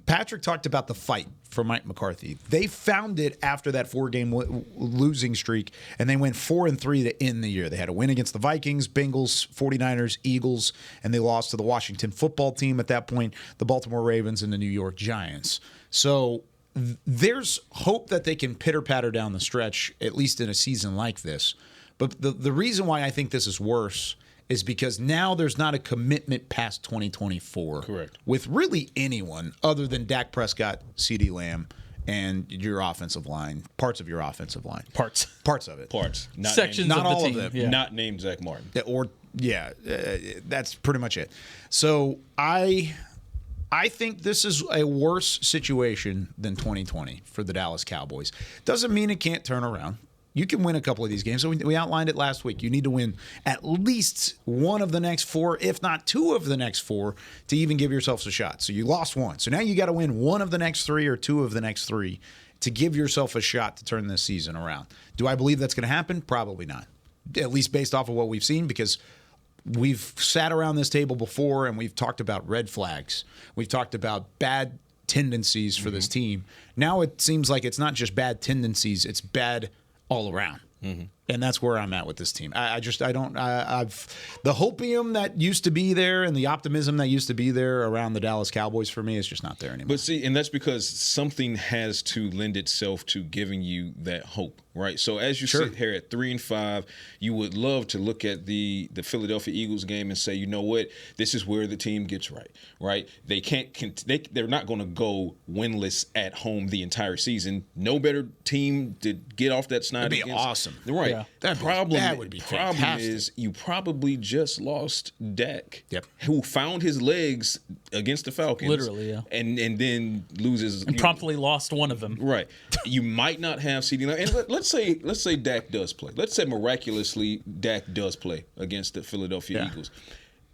Patrick talked about the fight for Mike McCarthy. They found it after that 4-game losing streak, and they went 4-3 to end the year. They had a win against the Vikings, Bengals, 49ers, Eagles, and they lost to the Washington football team at that point, the Baltimore Ravens, and the New York Giants. So there's hope that they can pitter-patter down the stretch, at least in a season like this. But the reason why I think this is worse is because now there's not a commitment past 2024. Correct. With really anyone other than Dak Prescott, CeeDee Lamb, and your offensive line, parts of your offensive line. Parts of it. Parts. Not Sections named, of not the all team. of them. Yeah. Not named Zach Martin. That's pretty much it. So I think this is a worse situation than 2020 for the Dallas Cowboys. Doesn't mean it can't turn around. You can win a couple of these games. So we outlined it last week. You need to win at least one of the next 4, if not 2 of the next 4, to even give yourselves a shot. So you lost 1. So now you got to win 1 of the next 3 or 2 of the next 3 to give yourself a shot to turn this season around. Do I believe that's going to happen? Probably not. At least based off of what we've seen, because we've sat around this table before and we've talked about red flags. We've talked about bad tendencies for this team. Now it seems like it's not just bad tendencies, it's bad all around. And that's where I'm at with this team. I've the hopium that used to be there and the optimism that used to be there around the Dallas Cowboys for me is just not there anymore. But see, and that's because something has to lend itself to giving you that hope, right? So as you sit here at 3-5, you would love to look at the Philadelphia Eagles game and say, you know what, this is where the team gets right? They they're not going to go winless at home the entire season. No better team to get off that snide. That'd be awesome, right? Yeah. That would be fantastic. Problem is, you probably just lost Dak, Yep. who found his legs against the Falcons, Literally, yeah. and then loses and promptly lost one of them. Right. You might not have CeeDee Lamb. And let's say Dak does play. Let's say miraculously Dak does play against the Philadelphia Eagles.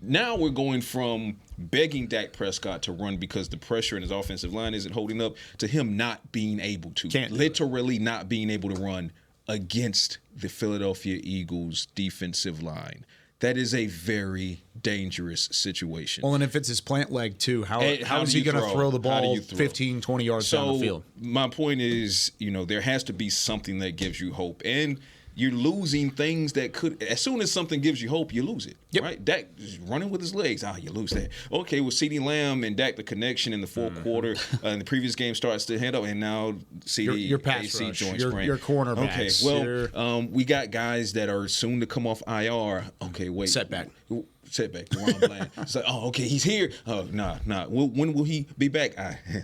Now we're going from begging Dak Prescott to run because the pressure in his offensive line isn't holding up to him not being able to. Literally not being able to run against the Philadelphia Eagles defensive line. That is a very dangerous situation. Well, and if it's his plant leg, too, how is he going to throw the ball 15, 20 yards down the field? My point is, there has to be something that gives you hope. And you're losing things that could. As soon as something gives you hope, you lose it. Yep. Right? Dak is running with his legs. You lose that. Okay, with CeeDee Lamb and Dak, the connection in the fourth quarter, and the previous game starts to hand up, and now CeeDee your pass AC rush, joint your sprain. your cornerbacks. Okay, well, we got guys that are soon to come off IR. Okay, wait. Setback. Ron Bland. It's like, okay, he's here. Oh, nah. When will he be back?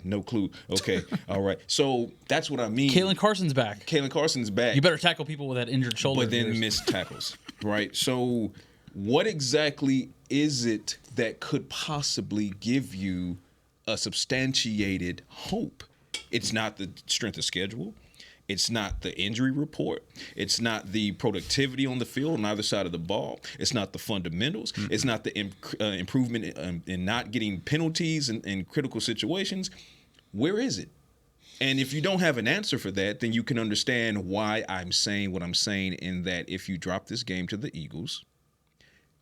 No clue. Okay, all right. So that's what I mean. Kalen Carson's back. You better tackle people with that injured shoulder. But then miss tackles, right? So what exactly is it that could possibly give you a substantiated hope? It's not the strength of schedule. It's not the injury report. It's not the productivity on the field on either side of the ball. It's not the fundamentals. Mm-hmm. It's not the improvement in not getting penalties in critical situations. Where is it? And if you don't have an answer for that, then you can understand why I'm saying what I'm saying, in that if you drop this game to the Eagles,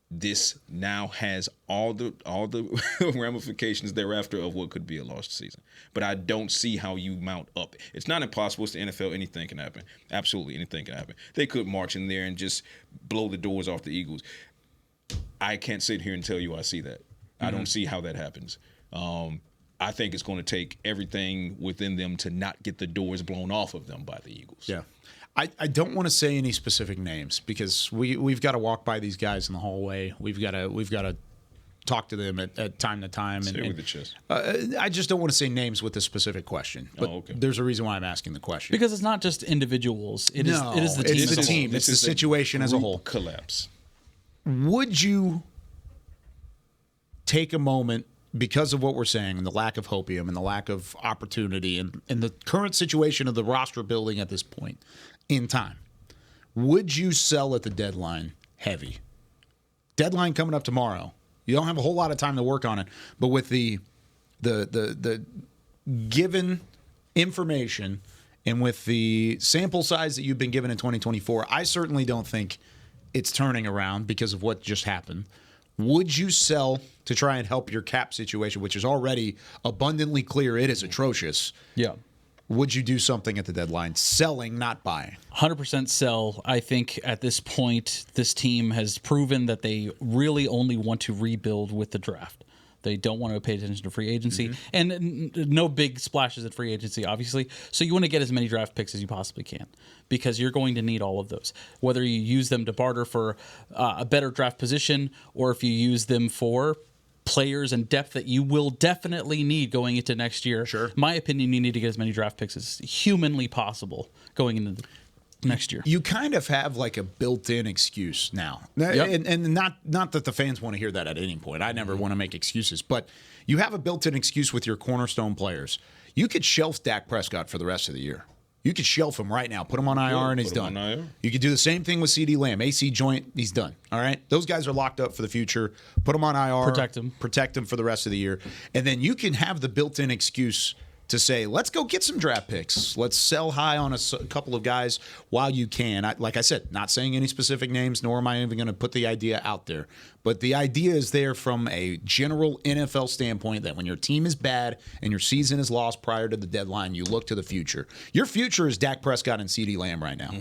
this now has all the ramifications thereafter of what could be a lost season. But I don't see how you mount up. It's not impossible. It's the NFL. Anything can happen. Absolutely anything can happen. They could march in there and just blow the doors off the Eagles. I can't sit here and tell you I see that. I don't see how that happens. I think it's going to take everything within them to not get the doors blown off of them by the Eagles. Yeah. I don't want to say any specific names because we've got to walk by these guys in the hallway. We've got to talk to them at time to time. Say it with the chest. I just don't want to say names with a specific question. But okay. There's a reason why I'm asking the question. Because it's not just individuals. It is the team. It's the team. It's the situation as a whole. Collapse. Would you take a moment, because of what we're saying and the lack of hopium and the lack of opportunity and the current situation of the roster building at this point in time, would you sell at the deadline heavy? Deadline coming up tomorrow. You don't have a whole lot of time to work on it, but with the given information and with the sample size that you've been given in 2024, I certainly don't think it's turning around because of what just happened. Would you sell to try and help your cap situation, which is already abundantly clear it is atrocious? Yeah. Would you do something at the deadline? Selling, not buying. 100% sell. I think at this point, this team has proven that they really only want to rebuild with the draft. They don't want to pay attention to free agency. And no big splashes at free agency, obviously. So you want to get as many draft picks as you possibly can because you're going to need all of those. Whether you use them to barter for a better draft position or if you use them for players and depth that you will definitely need going into next year. Sure. My opinion, you need to get as many draft picks as humanly possible going into next year. You kind of have like a built-in excuse now. Yep. And not that the fans want to hear that at any point. I never want to make excuses, but you have a built-in excuse with your cornerstone players. You could shelf Dak Prescott for the rest of the year. You could shelf him right now, put him on IR, and he's done. You could do the same thing with CeeDee Lamb. AC joint, he's done. All right? Those guys are locked up for the future. Put him on IR. Protect him for the rest of the year. And then you can have the built-in excuse to say, let's go get some draft picks. Let's sell high on a couple of guys while you can. Like I said, not saying any specific names, nor am I even going to put the idea out there. But the idea is there from a general NFL standpoint that when your team is bad and your season is lost prior to the deadline, you look to the future. Your future is Dak Prescott and CeeDee Lamb right now.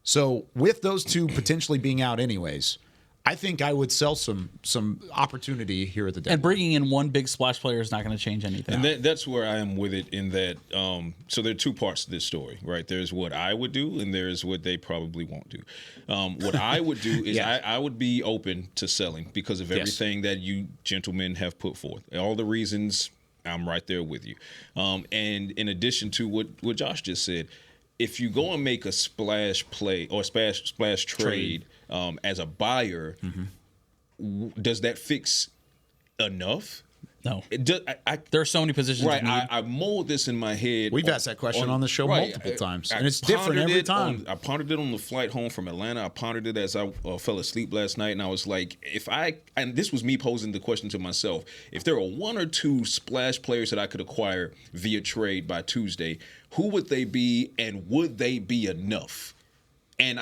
So with those two potentially being out anyways, I think I would sell some opportunity here at the deadline. And bringing in one big splash player is not going to change anything. And that's where I am with it in that so there are two parts to this story, right? There's what I would do and there's what they probably won't do. What I would do is I would be open to selling because of everything that you gentlemen have put forth. All the reasons, I'm right there with you. And in addition to what Josh just said, if you go and make a splash play or splash trade as a buyer, does that fix enough? No. There are so many positions. Right. I mold this in my head. We've asked that question on the show multiple times, and it's different every time. I pondered it on the flight home from Atlanta. I pondered it as I fell asleep last night, and I was like, and this was me posing the question to myself, if there were one or two splash players that I could acquire via trade by Tuesday, who would they be, and would they be enough? And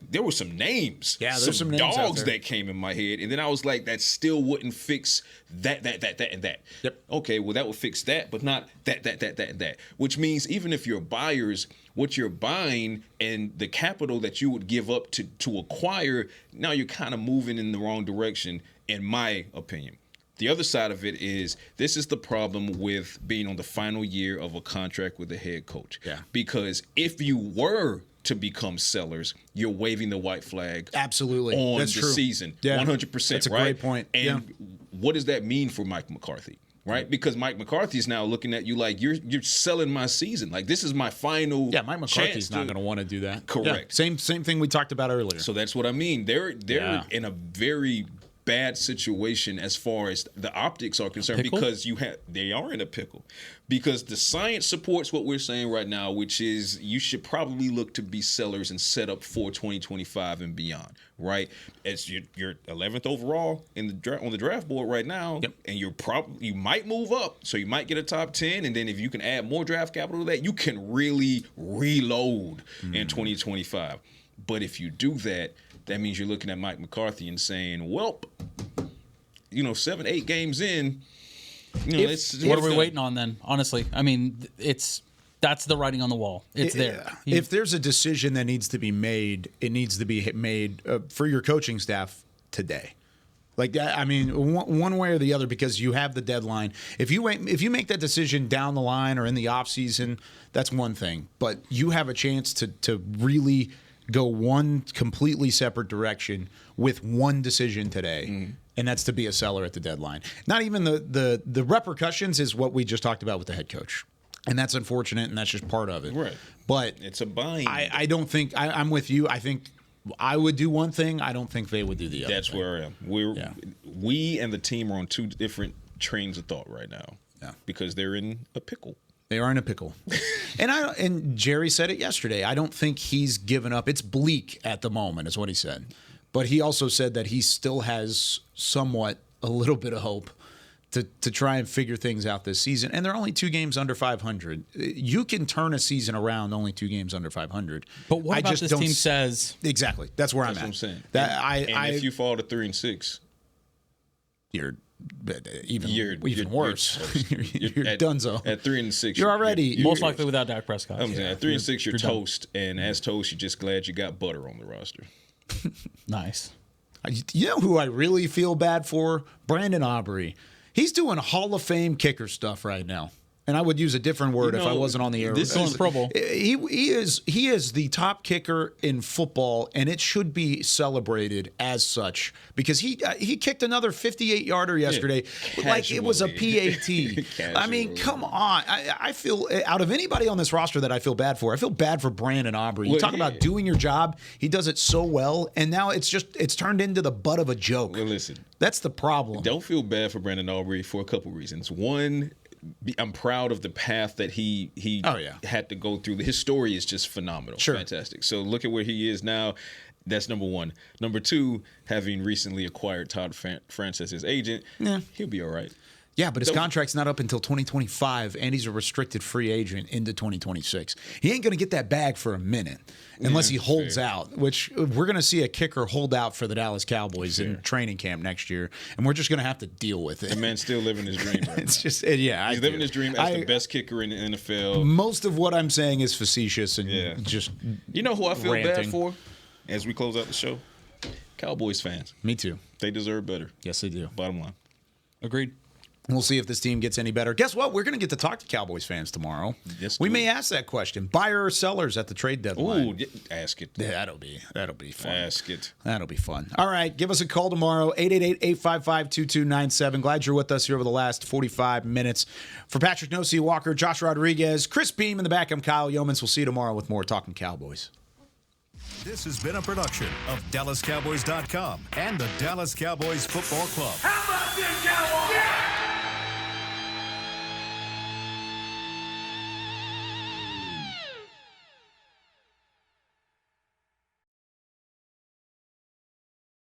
there were some names, some names dogs that came in my head, and then I was like, that still wouldn't fix that, and that. Yep. Okay, well, that would fix that, but not that, and that. Which means even if you're buyers, what you're buying and the capital that you would give up to acquire, now you're kind of moving in the wrong direction, in my opinion. The other side of it is this is the problem with being on the final year of a contract with a head coach. Yeah. Because if you were to become sellers, you're waving the white flag absolutely on That's the true. season. Yeah. 100%. That's a right? great point. And what does that mean for Mike McCarthy? Right? Because Mike McCarthy is now looking at you like you're selling my season. Like this is my final. Yeah, Mike McCarthy's not going to want to do that. Correct. Yeah. Same thing we talked about earlier. So that's what I mean. They're in a very bad situation as far as the optics are concerned because they are in a pickle because the science supports what we're saying right now, which is you should probably look to be sellers and set up for 2025 and beyond, right? As you're 11th overall in the on the draft board right now, and you might move up, so you might get a top 10, and then if you can add more draft capital to that, you can really reload in 2025. But if you do that, that means you're looking at Mike McCarthy and saying, well, 7-8 games in, what are we waiting on then? Honestly, I mean, that's the writing on the wall. It's there. If there's a decision that needs to be made, it needs to be made for your coaching staff today. Like that, I mean, one way or the other, because you have the deadline. If you make that decision down the line or in the off season, that's one thing. But you have a chance to really go one completely separate direction with one decision today, and that's to be a seller at the deadline. Not even the repercussions is what we just talked about with the head coach, and that's unfortunate, and that's just part of it. Right. But it's a bind. I don't think I'm with you. I think I would do one thing. I don't think they would do the other. That's where I am. We and the team are on two different trains of thought right now. Yeah. Because they're in a pickle. They are in a pickle. And Jerry said it yesterday. I don't think he's given up. It's bleak at the moment, is what he said. But he also said that he still has somewhat a little bit of hope to try and figure things out this season. And they're only 2 games under 500. You can turn a season around only 2 games under 500. But what about this team says? Exactly. That's where I'm at. That's what I'm saying. That if you fall to 3-6, you're even worse. You're donezo. At 3-6, you're already most likely without Dak Prescott. I'm saying at 3-6, you're toast, and as toast, you're just glad you got butter on the roster. Nice. You know who I really feel bad for? Brandon Aubrey. He's doing Hall of Fame kicker stuff right now. And I would use a different word if I wasn't on the air. This is Pro Bowl. He is the top kicker in football, and it should be celebrated as such because he kicked another 58-yarder yesterday, like it was a PAT. I mean, come on! I feel out of anybody on this roster that I feel bad for. I feel bad for Brandon Aubrey. You talk about doing your job; he does it so well, and now it's turned into the butt of a joke. Well, listen, that's the problem. Don't feel bad for Brandon Aubrey for a couple reasons. One, I'm proud of the path that he had to go through. His story is just phenomenal. Sure. Fantastic. So look at where he is now. That's number one. Number two, having recently acquired Todd France as his agent, he'll be all right. Yeah, but his contract's not up until 2025, and he's a restricted free agent into 2026. He ain't going to get that bag for a minute unless he holds out, which we're going to see a kicker hold out for the Dallas Cowboys in training camp next year, and we're just going to have to deal with it. The man's still living his dream right It's now. just, He's living his dream as the best kicker in the NFL. Most of what I'm saying is facetious and just You know who I feel ranting. bad for as we close out the show? Cowboys fans. Me too. They deserve better. Yes, they do. Bottom line. Agreed. We'll see if this team gets any better. Guess what? We're going to get to talk to Cowboys fans tomorrow. Yes, we may ask that question. Buyer or sellers at the trade deadline? Ooh, ask it. Yeah, that'll be fun. Ask it. That'll be fun. All right, give us a call tomorrow, 888-855-2297. Glad you're with us here over the last 45 minutes. For Patrik Walker Josh Rodriguez, Chris Beam in the back, I'm Kyle Youmans. We'll see you tomorrow with more Talkin Cowboys. This has been a production of DallasCowboys.com and the Dallas Cowboys Football Club. How about this, Cowboys? Yeah!